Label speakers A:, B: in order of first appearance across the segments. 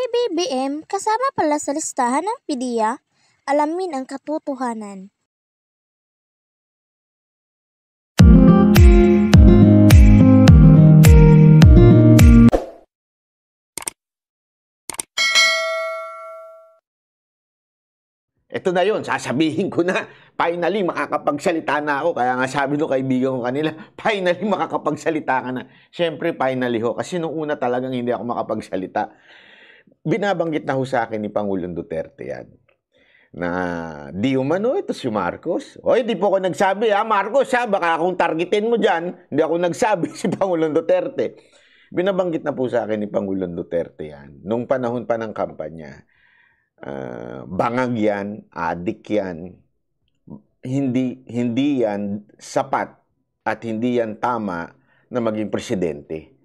A: BBM kasama pala sa listahan ng PDEA? Alamin ang katotohanan.
B: Ito na yun, sasabihin ko na, finally makakapagsalita na ako. Kaya nga sabi nung kaibigan ko kanila, finally makakapagsalita ka na. Siyempre, finally ho, kasi nung una talagang hindi ako makapagsalita. Binabanggit na ho sa akin ni Pangulong Duterte yan. Na di umano, ito si Marcos. Oy, di po ako nagsabi, Marcos, baka akong targetin mo dyan. Hindi ako nagsabi, si Pangulong Duterte. Binabanggit na po sa akin ni Pangulong Duterte yan. Nung panahon pa ng kampanya. Bangag yan, adik yan, hindi yan sapat at hindi yan tama na maging presidente.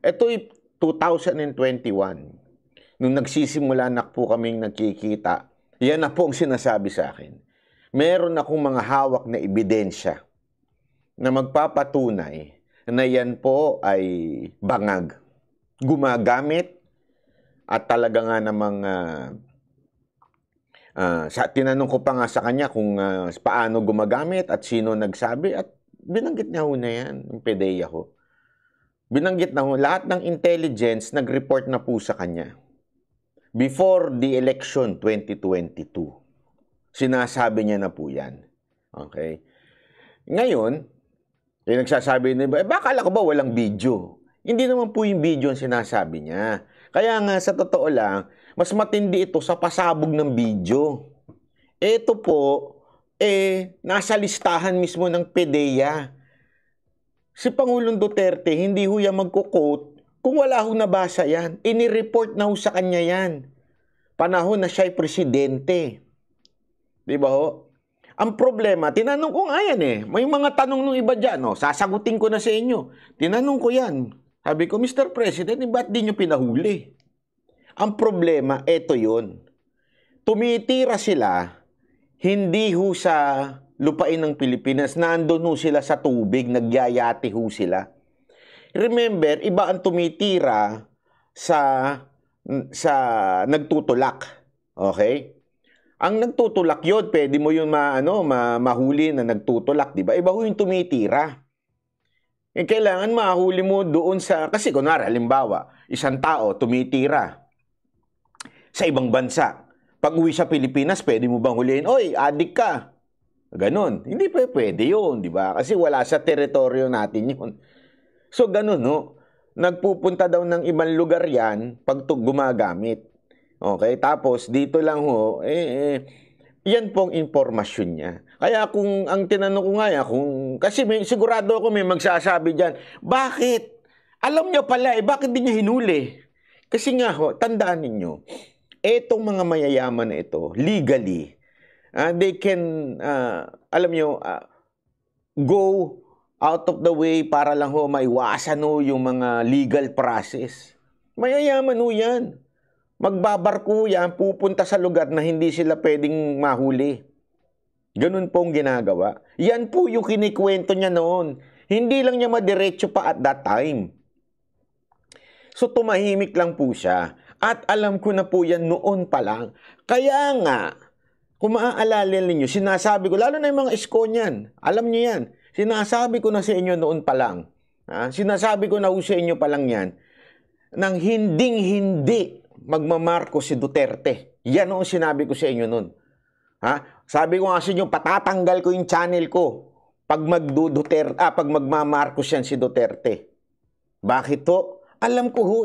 B: Ito'y 2021, nung nagsisimula na po kaming nagkikita, yan na po ang sinasabi sa akin. Meron akong mga hawak na ebidensya na magpapatunay na yan po ay bangag. Gumagamit at talaga nga namang tinanong ko pa nga sa kanya kung paano gumagamit at sino nagsabi at binanggit niya ho na yan, yung PDEA ho. Binanggit na ho, lahat ng intelligence nag-report na po sa kanya. Before the election 2022, sinasabi niya na po yan. Okay? Ngayon, yung nagsasabi na iba, baka ko ba walang video? Hindi naman po yung video ang sinasabi niya. Kaya nga, sa totoo lang, mas matindi ito sa pasabog ng video. Ito po, nasa listahan mismo ng PDEA. Si Pangulong Duterte, hindi ho yan magko-quote kung wala ho nabasa yan. Inireport na ho sa kanya yan. Panahon na siya'y presidente. Di ba ho? Ang problema, tinanong ko nga yan May mga tanong ng iba dyan, sasagutin ko na sa inyo. Tinanong ko yan. Sabi ko, Mr. President, ba't di nyo pinahuli? Ang problema, eto yun. Tumitira sila, hindi ho sa lupain ng Pilipinas, nandun ho sila sa tubig, nagyayati ho sila. Remember, iba ang tumitira sa nagtutulak. Okay? Ang nagtutulak yun, pwede mo yun mahuli na nagtutulak, di ba? Iba ho yung tumitira. Kailangan mahuli mo doon sa, kasi kunwari, halimbawa, isang tao tumitira sa ibang bansa. Pag uwi sa Pilipinas, pwede mo bang huliin? Oy, adik ka. Ganon. Hindi pwede yun, di ba? Kasi wala sa teritoryo natin yun. So, ganon, no? Nagpupunta daw ng ibang lugar yan pag gumagamit. Okay? Tapos, dito lang ho, yan pong impormasyon niya. Kaya kung ang tinanong ko nga kasi sigurado ako may magsasabi dyan, bakit? Alam niyo pala bakit di niya hinuli? Kasi nga ho, tandaan ninyo, etong mga mayayaman na ito, legally, they can, alam niyo, go out of the way para lang ho maiwasan ho yung mga legal process. Mayayaman ho yan. Magbabarko yan, pupunta sa lugar na hindi sila pwedeng mahuli. Ganun pong ginagawa. Yan po yung kinikwento niya noon. Hindi lang niya madiretso pa at that time. So tumahimik lang po siya. At alam ko na po yan noon pa lang. Kaya nga, kung maaalala ninyo, sinasabi ko, lalo na yung mga isko niyan, alam niyo yan, sinasabi ko na sa inyo noon pa lang. Sinasabi ko na sa inyo pa lang yan, nang hinding-hindi magmamarko si Duterte. Yan ang sinabi ko sa inyo noon. Sabi ko nga sa inyo, patatanggal ko yung channel ko pag magmamarcos yan si Duterte. Bakit to? Alam ko ho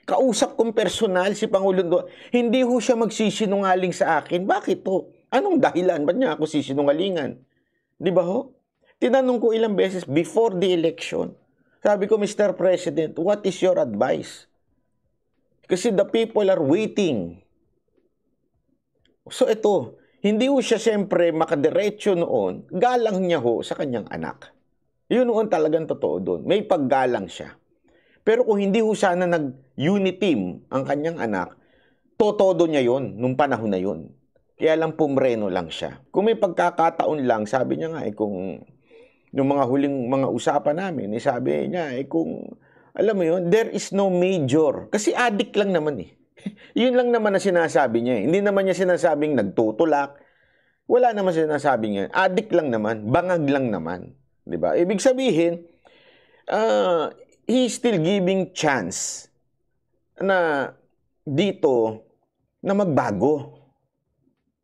B: Kausap kong personal si Pangulong Duterte. Hindi ho siya magsisinungaling sa akin. Bakit to? Anong dahilan? Ba't niya ako sisinungalingan? Di ba ho? Tinanong ko ilang beses before the election. Sabi ko, Mr. President, what is your advice? Kasi the people are waiting. So ito, hindi ho siya siyempre makadiretso noon, galang niya ho sa kanyang anak. Yun noon talagang totoo doon. May paggalang siya. Pero kung hindi ho sana nag-unit team ang kanyang anak, totodo niya yon nung panahon na yon. Kaya lang pumreno lang siya. Kung may pagkakataon lang, sabi niya nga kung yung mga huling mga usapan namin, sabi niya kung alam mo yun, there is no major. Kasi addict lang naman Yun lang naman na sinasabi niya. Hindi naman niya sinasabing nagtutulak. Wala naman sinasabing niya. Addict lang naman. Bangag lang naman. 'Di ba? Ibig sabihin, he's still giving chance na dito na magbago.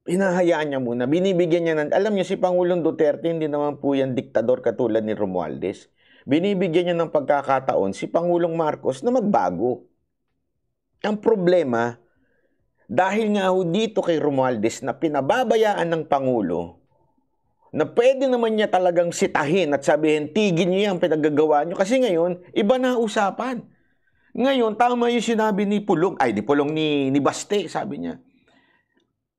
B: Hinahayaan niya muna. Binibigyan niya ng... Alam niyo, si Pangulong Duterte, hindi naman po yan diktador katulad ni Romualdez. Binibigyan niya ng pagkakataon si Pangulong Marcos na magbago. Ang problema, dahil nga ho dito kay Romualdez na pinababayaan ng Pangulo, na pwede naman niya talagang sitahin at sabihin, tigil niyo yan, pinagagawa niyo. Kasi ngayon, iba na usapan. Ngayon, tama yung sinabi ni Pulong, ni Baste, sabi niya.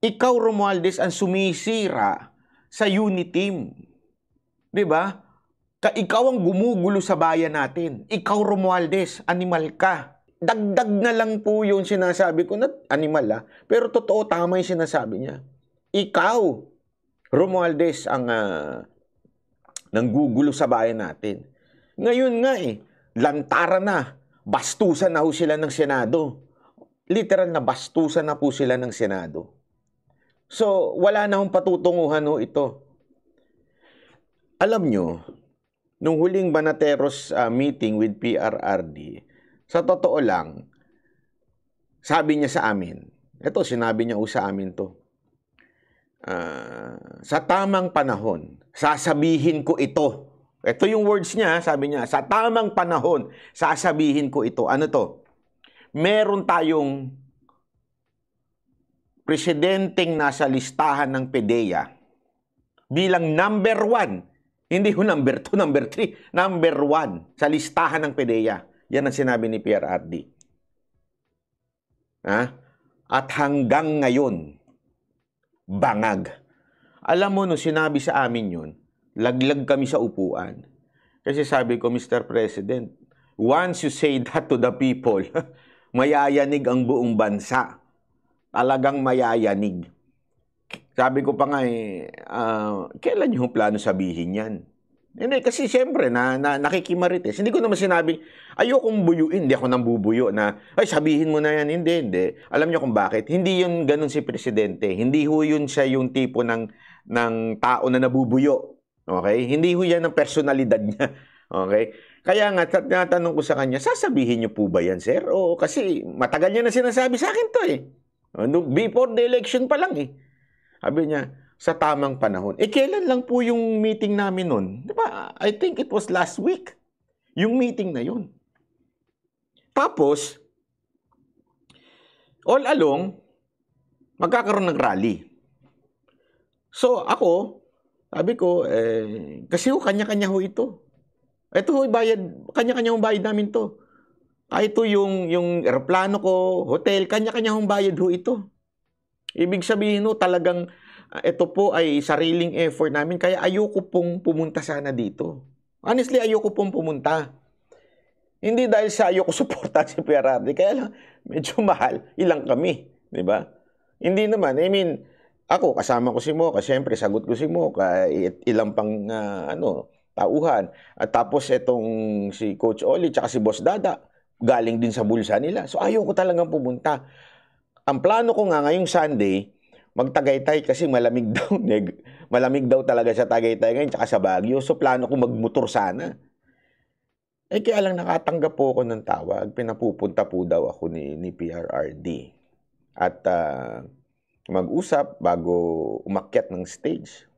B: Ikaw, Romualdez, ang sumisira sa unity team. 'Di ba? Ikaw ang gumugulo sa bayan natin. Ikaw, Romualdez, animal ka. Dagdag na lang po yung sinasabi ko na animal pero totoo, tama yung sinasabi niya. Ikaw, Romualdez, ang nanggugulo sa bayan natin. Ngayon nga lantaran na. Bastusan na ho sila ng Senado. Literal na bastusan na po sila ng Senado. So, wala na hong patutunguhan ho ito. Alam nyo, nung huling Banateros meeting with PRRD, sa totoo lang, sabi niya sa amin, ito, sinabi niya sa amin to, sa tamang panahon, sasabihin ko ito. Ito yung words niya, sabi niya, sa tamang panahon, sasabihin ko ito. Ano to? Meron tayong presidenteng nasa listahan ng PDEA bilang number 1. Hindi ho number 2, number 3. Number 1 sa listahan ng PDEA. Yan ang sinabi ni PRRD. At hanggang ngayon, bangag. Alam mo, no, sinabi sa amin yun, laglag kami sa upuan. Kasi sabi ko, Mr. President, once you say that to the people, mayayanig ang buong bansa. Talagang mayayanig. Sabi ko pa nga kailan niyo plano sabihin yan? Hindi, kasi siyempre, nakikimarites. Hindi ko naman sinabi, ayokong buyuin, hindi ako nang bubuyo na, ay, sabihin mo na yan. Hindi. Alam niyo kung bakit? Hindi yun ganun si Presidente. Hindi ho yun siya yung tipo ng tao na nabubuyo. Okay? Hindi ho yan ang personalidad niya. Okay? Kaya nga, tinatanong ko sa kanya, sasabihin niyo po ba yan, sir? Oo, kasi matagal niya na sinasabi sa akin to Before the election pa lang Sabi niya, sa tamang panahon. Kailan lang po yung meeting namin nun? Di ba? I think it was last week. Yung meeting na yun. Tapos, all along, magkakaroon ng rally. So, ako, sabi ko, kasi kanya-kanya ho ito. Ito ho, kanya-kanya hong bayad namin to. Ito yung aeroplano ko, hotel, kanya-kanya hong bayad ho ito. Ibig sabihin talagang ito po ay sariling effort namin, kaya ayoko pong pumunta sana dito. Honestly, ayoko pong pumunta. Hindi dahil sa ayoko suporta si PRRD, kaya lang medyo mahal, ilang kami, di ba? Hindi naman, ako kasama ko si Mocha, siyempre sagot ko si Mocha, ilang pang tauhan. At tapos itong si Coach Oli, tsaka si Boss Dada, galing din sa bulsa nila. So ayoko talagang pumunta. Ang plano ko nga ngayong Sunday, magtagaytay kasi malamig daw. Malamig daw talaga sa Tagaytay ngayon, tsaka sa Baguio. So plano ko magmotor sana. Kaya lang nakatanggap po ako ng tawag. Pinapupunta po daw ako ni PRRD. At mag-usap bago umakyat ng stage.